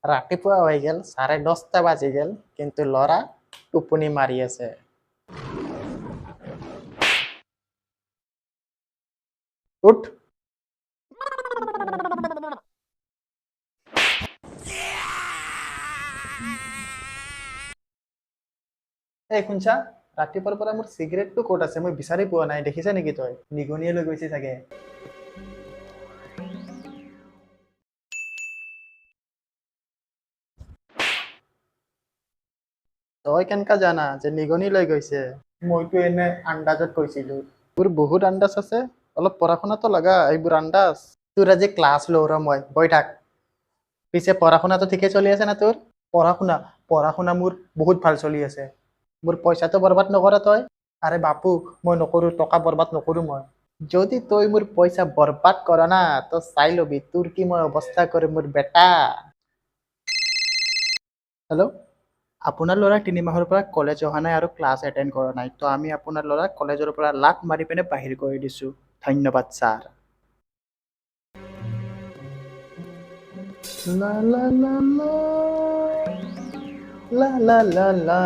ৰাতিপুৱা হৈ গেল 10:30 বাজি গেল কিন্তু ল'ৰা টোপনি মাৰি আছে। উঠ। এই শুনছা, ৰাতিপুৱাৰ পৰা মোৰ চিগাৰেটটো ক'ত আছে? মই বিচাৰি পোৱা নাই। দেখিছা নেকি তই? নিগনিয়ে লৈ গৈছে চাগে। তই কেনেকা জানা যে নিগনি লৈ গৈছে? মইতো এনে আন্দাজত কৈছিলো। তোৰ বহুত আন্দাজ আছে, অলপ পঢ়া শুনাটো লগা এইবোৰ আন্দাজ। তোৰ আজি ক্লাছ লওঁ ৰ মই, বহি থাক। পিছে পঢ়া শুনাটো ঠিকে চলি আছে না তোৰ? পঢ়া শুনা মোৰ বহুত ভাল চলি আছে। মোৰ পইচাটো বৰবাদ নকৰা তই? আৰে বাপু, মই নকৰো, টকা বৰবাদ নকৰো মই। যদি তই মোৰ পইচা বৰবাদ কৰা না, তো চাই লবি তোৰ কি মই অৱস্থা কৰিম মোৰ বেটা। হেল্ল', আপোনাৰ ল'ৰা 3 মাহৰ পৰা কলেজ অহা নাই আৰু ক্লাছ এটেণ্ড কৰা নাই, তো আমি আপোনাৰ ল'ৰাক কলেজৰ পৰা লাট মাৰি পিনে বাহিৰ কৰি দিছোঁ। ধন্যবাদ ছাৰ। লা লা লা লা লা লা লা লা